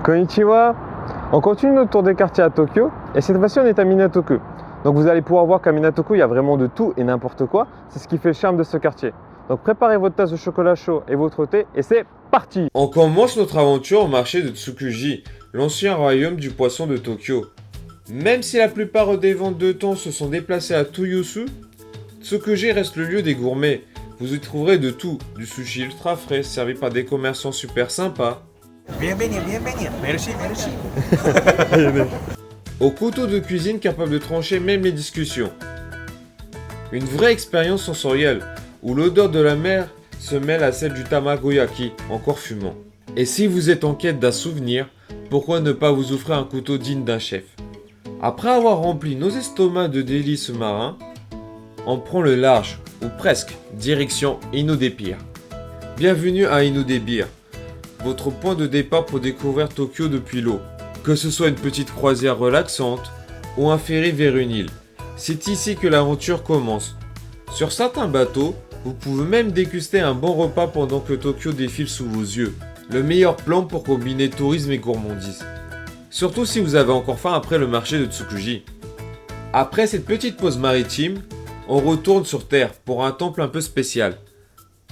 Konnichiwa. On continue notre tour des quartiers à Tokyo et cette fois-ci on est à Minato-ku. Donc vous allez pouvoir voir qu'à Minato-ku il y a vraiment de tout et n'importe quoi. C'est ce qui fait le charme de ce quartier. Donc préparez votre tasse de chocolat chaud et votre thé et c'est parti. On commence notre aventure au marché de Tsukuji, l'ancien royaume du poisson de Tokyo. Même si la plupart des ventes de thon se sont déplacées à Tsuyosu, Tsukuji reste le lieu des gourmets. Vous y trouverez de tout, du sushi ultra frais servi par des commerçants super sympas. Bienvenue, merci. Au couteau de cuisine capable de trancher même les discussions. Une vraie expérience sensorielle, où l'odeur de la mer se mêle à celle du tamagoyaki, encore fumant. Et si vous êtes en quête d'un souvenir, pourquoi ne pas vous offrir un couteau digne d'un chef? Après avoir rempli nos estomacs de délices marins, on prend le large, ou presque, direction Inudebir. Bienvenue à Inudebir, votre point de départ pour découvrir Tokyo depuis l'eau. Que ce soit une petite croisière relaxante ou un ferry vers une île, c'est ici que l'aventure commence. Sur certains bateaux, vous pouvez même déguster un bon repas pendant que Tokyo défile sous vos yeux. Le meilleur plan pour combiner tourisme et gourmandise. Surtout si vous avez encore faim après le marché de Tsukuji. Après cette petite pause maritime, on retourne sur Terre pour un temple un peu spécial.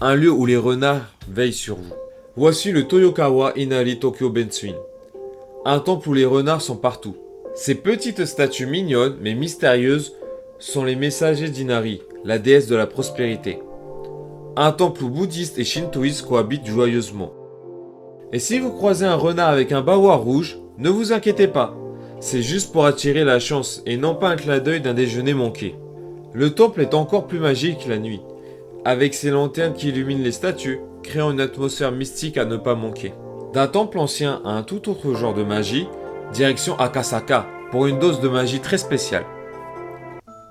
Un lieu où les renards veillent sur vous. Voici le Toyokawa Inari Tokyo Bensuin. Un temple où les renards sont partout. Ces petites statues mignonnes mais mystérieuses sont les messagers d'Inari, la déesse de la prospérité. Un temple où bouddhistes et shintoïstes cohabitent joyeusement. Et si vous croisez un renard avec un bawa rouge, ne vous inquiétez pas. C'est juste pour attirer la chance et non pas un clin d'œil d'un déjeuner manqué. Le temple est encore plus magique la nuit, avec ses lanternes qui illuminent les statues, créant une atmosphère mystique à ne pas manquer. D'un temple ancien à un tout autre genre de magie, direction Akasaka, pour une dose de magie très spéciale.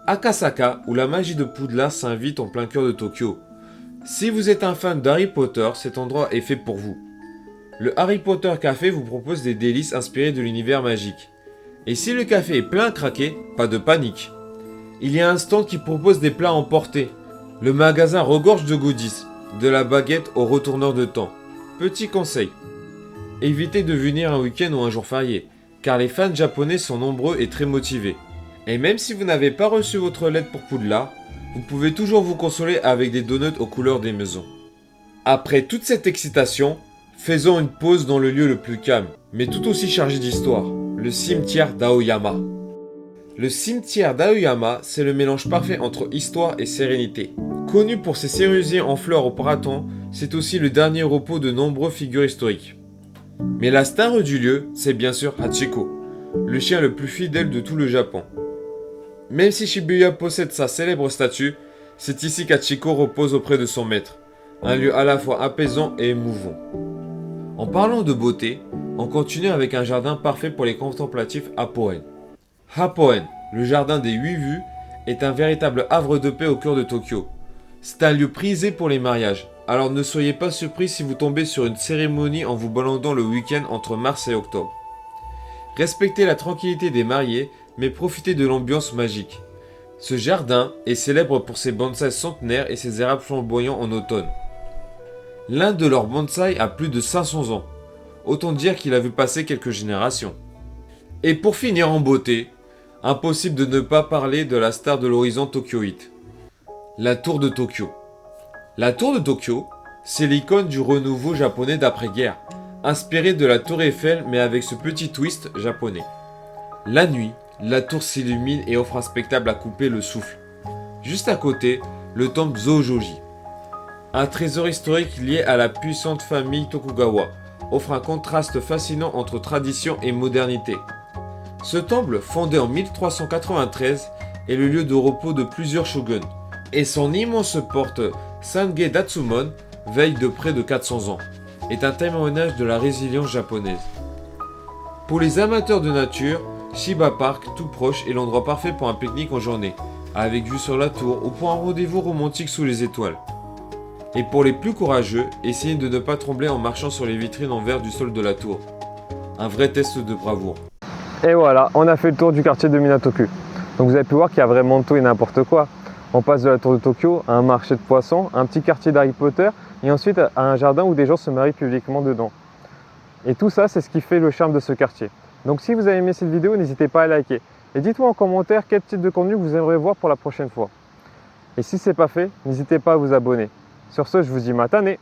Akasaka, où la magie de Poudlard s'invite en plein cœur de Tokyo. Si vous êtes un fan d'Harry Potter, cet endroit est fait pour vous. Le Harry Potter Café vous propose des délices inspirées de l'univers magique. Et si le café est plein à craquer, pas de panique. Il y a un stand qui propose des plats emportés. Le magasin regorge de goodies, de la baguette au retourneur de temps. Petit conseil. Évitez de venir un week-end ou un jour férié, car les fans japonais sont nombreux et très motivés. Et même si vous n'avez pas reçu votre lettre pour Poudlard, vous pouvez toujours vous consoler avec des donuts aux couleurs des maisons. Après toute cette excitation, faisons une pause dans le lieu le plus calme, mais tout aussi chargé d'histoire, le cimetière d'Aoyama. Le cimetière d'Aoyama, c'est le mélange parfait entre histoire et sérénité. Connu pour ses cerisiers en fleurs au printemps, c'est aussi le dernier repos de nombreuses figures historiques. Mais la star du lieu, c'est bien sûr Hachiko, le chien le plus fidèle de tout le Japon. Même si Shibuya possède sa célèbre statue, c'est ici qu'Hachiko repose auprès de son maître, un lieu à la fois apaisant et émouvant. En parlant de beauté, on continue avec un jardin parfait pour les contemplatifs Hapoen. Hapoen, le jardin des 8 vues, est un véritable havre de paix au cœur de Tokyo. C'est un lieu prisé pour les mariages, alors ne soyez pas surpris si vous tombez sur une cérémonie en vous baladant le week-end entre mars et octobre. Respectez la tranquillité des mariés, mais profitez de l'ambiance magique. Ce jardin est célèbre pour ses bonsaïs centenaires et ses érables flamboyants en automne. L'un de leurs bonsaïs a plus de 500 ans, autant dire qu'il a vu passer quelques générations. Et pour finir en beauté, impossible de ne pas parler de la star de l'horizon tokyoïte, la tour de Tokyo. La tour de Tokyo, c'est l'icône du renouveau japonais d'après-guerre, inspiré de la tour Eiffel mais avec ce petit twist japonais. La nuit, la tour s'illumine et offre un spectacle à couper le souffle. Juste à côté, le temple Zojoji. Un trésor historique lié à la puissante famille Tokugawa, offre un contraste fascinant entre tradition et modernité. Ce temple, fondé en 1393, est le lieu de repos de plusieurs shoguns, et son immense porte Sange Datsumon, veille de près de 400 ans, est un témoignage de la résilience japonaise. Pour les amateurs de nature, Shiba Park, tout proche, est l'endroit parfait pour un pique-nique en journée, avec vue sur la tour ou pour un rendez-vous romantique sous les étoiles. Et pour les plus courageux, essayez de ne pas trembler en marchant sur les vitrines en verre du sol de la tour. Un vrai test de bravoure. Et voilà, on a fait le tour du quartier de Minato-ku. Donc vous avez pu voir qu'il y a vraiment tout et n'importe quoi. On passe de la tour de Tokyo à un marché de poissons, un petit quartier d'Harry Potter et ensuite à un jardin où des gens se marient publiquement dedans. Et tout ça, c'est ce qui fait le charme de ce quartier. Donc si vous avez aimé cette vidéo, n'hésitez pas à liker. Et dites-moi en commentaire quel type de contenu vous aimeriez voir pour la prochaine fois. Et si ce n'est pas fait, n'hésitez pas à vous abonner. Sur ce, je vous dis matane.